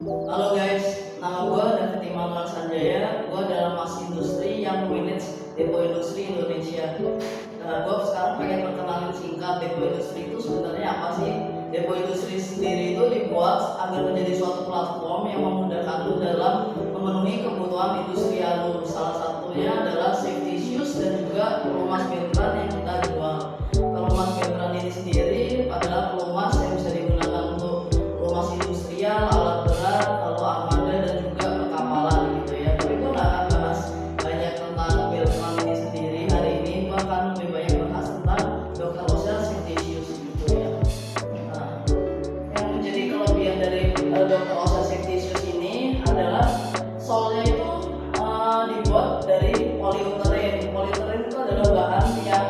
Halo guys, nama gue David Immanuel Sanjaya. Gue adalah Mas Industri yang manage Depo Industri Indonesia. Gue sekarang pengen perkenalin singkat Depo Industri itu sebenarnya apa sih? Depo Industri sendiri itu dibuat agar menjadi suatu platform yang memudahkan lu dalam memenuhi kebutuhan industrial lu. Salah satunya adalah safety shoes dan juga pelumas membran yang kita jual. Pelumas membran ini sendiri adalah pelumas yang bisa digunakan untuk pelumas industrial, alat berat, lalu armada dan juga perkapalan gitu ya. Tapi gue nggak akan bahas banyak tentang Beltran ini sendiri. Hari ini gue akan lebih banyak bahas tentang Dr. Ocean Safety Shoes gitu ya. Nah, yang menjadi kelebihan dari Dr. Ocean Safety Shoes ini adalah solnya itu dibuat dari polyurethane. Polyurethane itu adalah bahan yang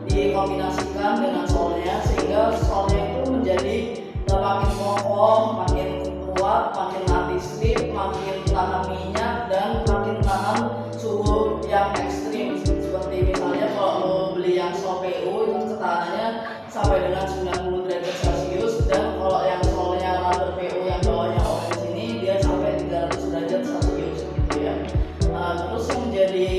dikombinasikan dengan solnya sehingga solnya itu menjadi makin kokoh, makin kuat, makin anti slip, makin tahan minyak dan makin tahan suhu yang ekstrim. Seperti misalnya kalau lo beli yang sol PU itu ketahanannya sampai dengan 90 derajat Celcius, dan kalau yang solnya rubber PU yang bawahnya orange ini dia sampai 300 derajat Celcius gitu ya. Terus yang menjadi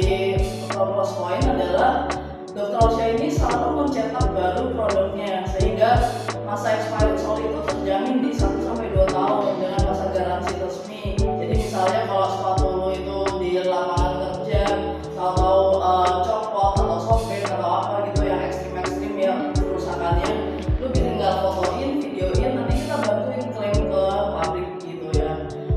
plus point adalah Dr. Ocean ini selalu mencetak baru produknya sehingga masa expired sol itu terjamin di 1-2 tahun dengan masa garansi resmi. Jadi misalnya kalau sepatu lo itu di lapangan kerja atau copot atau sobek atau apa gitu yang ekstrim ya kerusakannya, lo tinggal fotoin, videoin, nanti kita bantuin klaim ke pabrik gitu ya.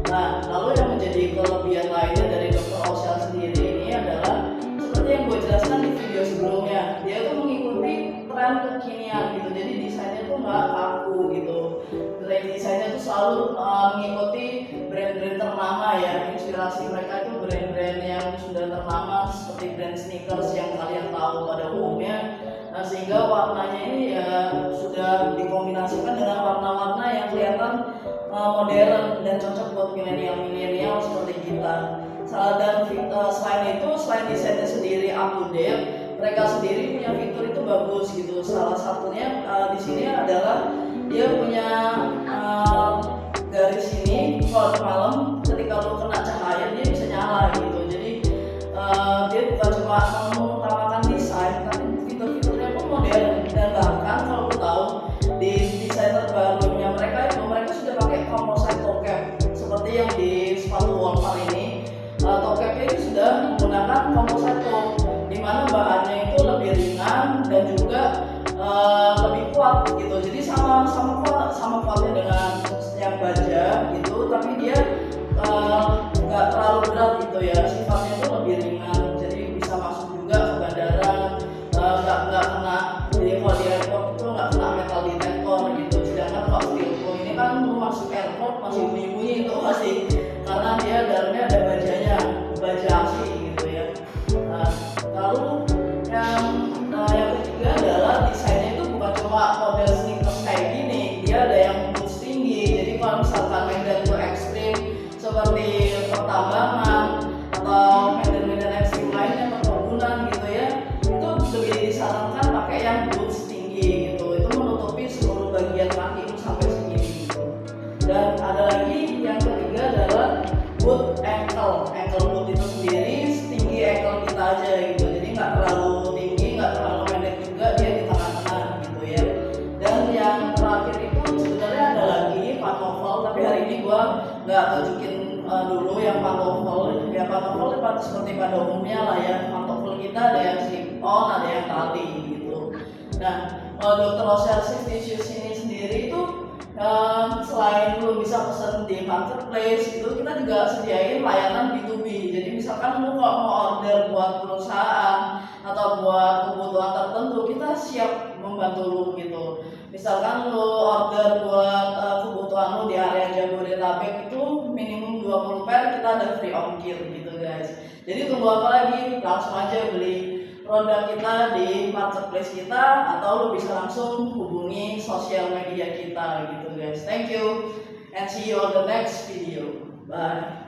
Nah, lalu yang menjadi kelebihan lainnya dari Dr. Ocean sendiri ini adalah seperti yang gue jelaskan di video sebelumnya, dia tuh mengikuti tren kekinian gitu. Jadi desainnya tuh nggak kaku gitu. Desainnya tuh selalu mengikuti brand-brand ternama ya. Inspirasi mereka itu brand-brand yang sudah ternama seperti brand sneakers yang kalian tahu pada umumnya. Nah, sehingga warnanya ini ya sudah dikombinasikan dengan warna-warna yang kelihatan modern dan cocok buat milenial seperti kita. Dan selain itu, selain desainnya sendiri up to date, mereka sendiri punya fitur itu bagus gitu. Salah satunya di sini adalah dia punya garis ini kalau malam ketika lo kena cahaya dia bisa nyala gitu. Jadi dia bukan cuma mengutamakan desain, tapi fitur-fiturnya pun modern. Dan bahkan kalau lo tahu di desain terbarunya mereka sudah pakai composite toe cap seperti yang di sepatu Wolfar ini. Toe capnya itu sudah menggunakan composite toe, di mana bahannya itu lebih ringan dan juga lebih kuat gitu. Jadi sama kuatnya dengan yang baja gitu, tapi dia nggak terlalu berat gitu ya. Sifatnya itu lebih ringan, jadi bisa masuk juga ke bandara, nggak kena. Jadi kalau di airport itu nggak kena metal detector gitu. Sedangkan kalau steel toe ini kan lu masuk airport masih bunyi-bunyi itu pasti, karena dia dalamnya ada bajanya, baja asli gitu ya. Lalu yang ketiga adalah desainnya itu bukan cuma model sneakers kayak gini, dia ada yang boots tinggi. Jadi kalau misalkan medan itu ekstrim seperti pertambangan atau medan-medan ekstrim lainnya, perkebunan gitu ya, itu lebih disarankan pakai yang boots tinggi gitu. Itu menutupi seluruh bagian kaki sampai segini gitu. Dan ada lagi yang ketiga adalah boot ankle boot itu sendiri setinggi ankle kita aja gitu. Jadi nggak terlalu tinggi, nggak terlalu pendek juga, dia di tengah-tengah gitu ya. Dan yang terakhir itu sebenarnya ada lagi pantofel, tapi hari ini gua nggak tunjukin dulu yang pantofel. Ya pantofel seperti pada umumnya lah ya. Pantofel kita ada yang slip on, ada yang tali gitu. Nah, Dr. Ocean Safety Shoes ini sendiri itu selain lu bisa pesen di marketplace itu, kita juga sediain layanan B2B. Jadi misalkan lu kalau mau order buat perusahaan atau buat kebutuhan tertentu, kita siap membantu lu gitu. Misalkan lu order buat kebutuhan lu di area Jabodetabek itu minimum 20 pair, kita ada free ongkir gitu guys. Jadi tunggu apa lagi? Langsung aja beli produk kita di marketplace kita, atau lu bisa langsung hubungi sosial media kita gitu guys. Thank you and see you on the next video. Bye.